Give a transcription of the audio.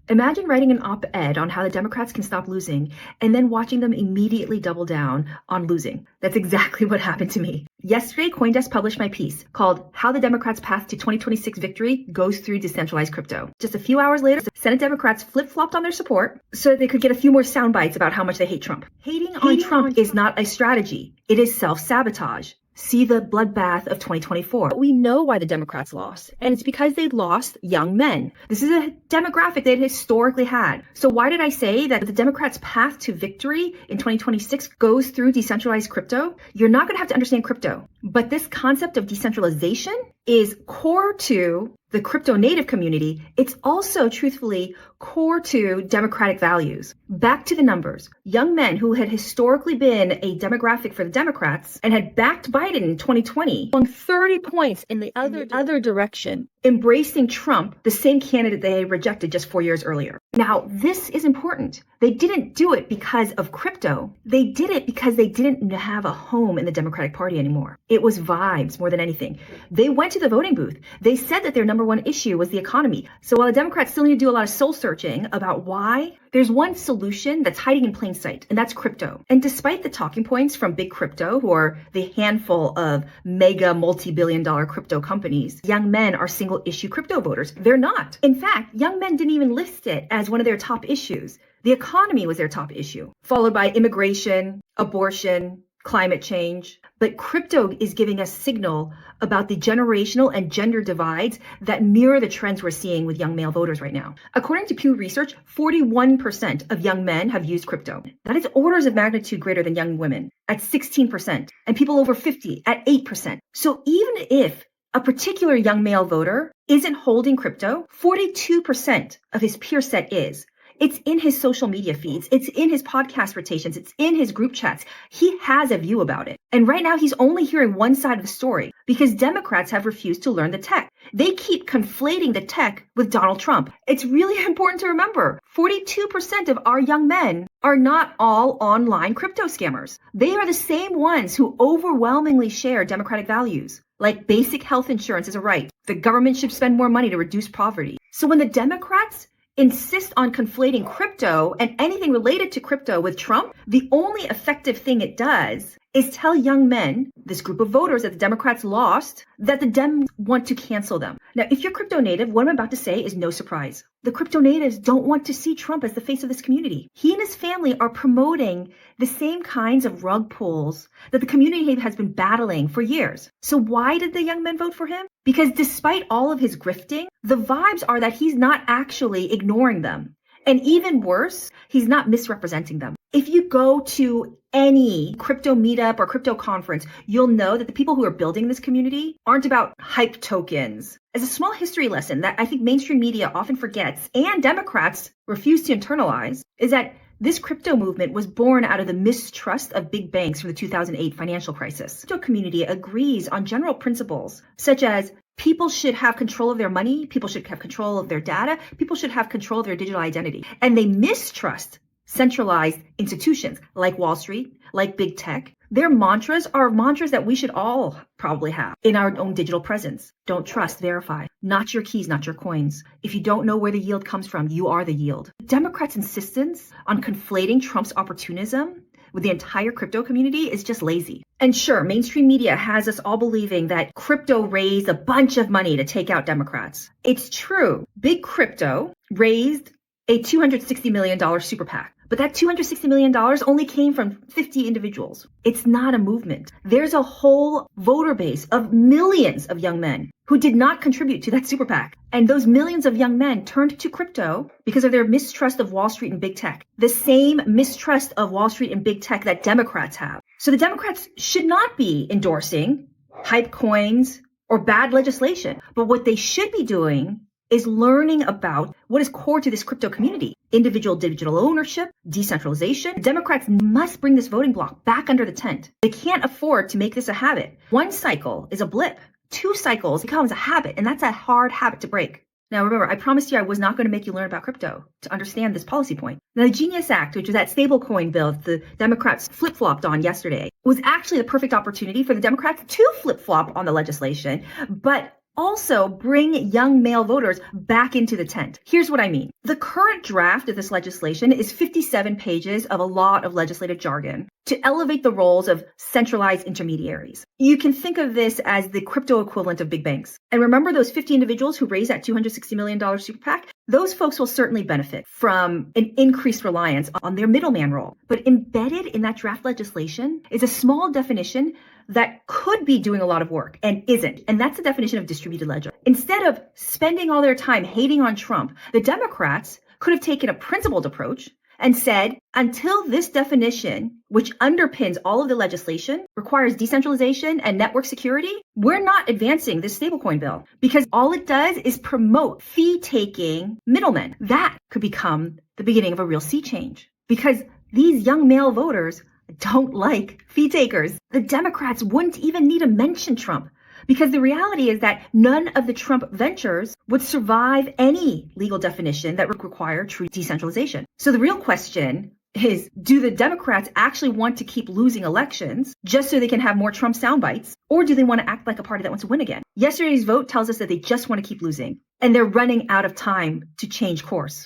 Imagine writing an op-ed on how the Democrats can stop losing and then watching them immediately double down on losing. That's exactly what happened to me. Yesterday, CoinDesk published my piece called How the Democrats' Path to 2026 Victory Goes Through Decentralized Crypto. Just a few hours later, Senate Democrats flip-flopped on their support so that they could get a few more sound bites about how much they hate Trump. Hating on Trump is not a strategy. It is self-sabotage. See the bloodbath of 2024. We know why the Democrats lost, and it's because they lost young men. This is a demographic they'd historically had. So why did I say that the Democrats' path to victory in 2026 goes through decentralized crypto? You're not going to have to understand crypto, but this concept of decentralization is core to the crypto native community. It's also, truthfully, core to democratic values. Back to the numbers. Young men who had historically been a demographic for the Democrats and had backed Biden in 2020 on 30 points in the other direction, embracing Trump, the same candidate they rejected just 4 years earlier. Now, this is important. They didn't do it because of crypto. They did it because they didn't have a home in the Democratic Party anymore. It was vibes more than anything. They went to the voting booth. They said that their number one issue was the economy. So while the Democrats still need to do a lot of soul searching about why, there's one solution that's hiding in plain sight, and that's crypto. And despite the talking points from BigCrypto, who are the handful of mega multi-billion-dollar crypto companies, young men are single-issue crypto voters. They're not. In fact, young men didn't even list it as one of their top issues. The economy was their top issue, followed by immigration, abortion, climate change. But crypto is giving us signal about the generational and gender divides that mirror the trends we're seeing with young male voters right now. According to Pew Research, 41% of young men have used crypto. That is orders of magnitude greater than young women at 16%, and people over 50 at 8%. So even if a particular young male voter isn't holding crypto, 42% of his peer set is. It's in his social media feeds. It's in his podcast rotations. It's in his group chats. He has a view about it. And right now he's only hearing one side of the story because Democrats have refused to learn the tech. They keep conflating the tech with Donald Trump. It's really important to remember 42% of our young men are not all online crypto scammers. They are the same ones who overwhelmingly share democratic values, like basic health insurance is a right. The government should spend more money to reduce poverty. So when the Democrats insist on conflating crypto and anything related to crypto with Trump, the only effective thing it does is tell young men, this group of voters that the Democrats lost, that the Dems want to cancel them. Now, if you're crypto native, what I'm about to say is no surprise. The crypto natives don't want to see Trump as the face of this community. He and his family are promoting the same kinds of rug pulls that the community has been battling for years. So why did the young men vote for him? Because despite all of his grifting, the vibes are that he's not actually ignoring them. And even worse, he's not misrepresenting them. If you go to any crypto meetup or crypto conference, you'll know that the people who are building this community aren't about hype tokens. As a small history lesson that I think mainstream media often forgets and Democrats refuse to internalize is that this crypto movement was born out of the mistrust of big banks from the 2008 financial crisis. The crypto community agrees on general principles such as people should have control of their money, people should have control of their data, people should have control of their digital identity. And they mistrust centralized institutions like Wall Street, like big tech. Their mantras are mantras that we should all probably have in our own digital presence. Don't trust, verify. Not your keys, not your coins. If you don't know where the yield comes from, you are the yield. Democrats' insistence on conflating Trump's opportunism with the entire crypto community is just lazy. And sure, mainstream media has us all believing that crypto raised a bunch of money to take out Democrats. It's true. BigCrypto raised a $260 million super PAC. But that $260 million only came from 50 individuals. It's not a movement. There's a whole voter base of millions of young men who did not contribute to that super PAC. And those millions of young men turned to crypto because of their mistrust of Wall Street and big tech. The same mistrust of Wall Street and big tech that Democrats have. So the Democrats should not be endorsing hype coins or bad legislation. But what they should be doing is learning about what is core to this crypto community. Individual digital ownership, decentralization. Democrats must bring this voting bloc back under the tent. They can't afford to make this a habit. One cycle is a blip. 2 cycles becomes a habit, and that's a hard habit to break. Now remember, I promised you I was not going to make you learn about crypto to understand this policy point. Now the Genius Act, which was that stablecoin bill that the Democrats flip-flopped on yesterday, was actually the perfect opportunity for the Democrats to flip-flop on the legislation, but also bring young male voters back into the tent. Here's what I mean. The current draft of this legislation is 57 pages of a lot of legislative jargon to elevate the roles of centralized intermediaries. You can think of this as the crypto equivalent of big banks. And remember those 50 individuals who raised that $260 million super PAC? Those folks will certainly benefit from an increased reliance on their middleman role. But embedded in that draft legislation is a small definition that could be doing a lot of work and isn't. And that's the definition of distributed ledger. Instead of spending all their time hating on Trump, the Democrats could have taken a principled approach and said, until this definition, which underpins all of the legislation, requires decentralization and network security, we're not advancing this stablecoin bill because all it does is promote fee-taking middlemen. That could become the beginning of a real sea change because these young male voters don't like fee takers. The Democrats wouldn't even need to mention Trump because the reality is that none of the Trump ventures would survive any legal definition that would require true decentralization. So the real question is, do the Democrats actually want to keep losing elections just so they can have more Trump sound bites? Or do they want to act like a party that wants to win again? Yesterday's vote tells us that they just want to keep losing and they're running out of time to change course.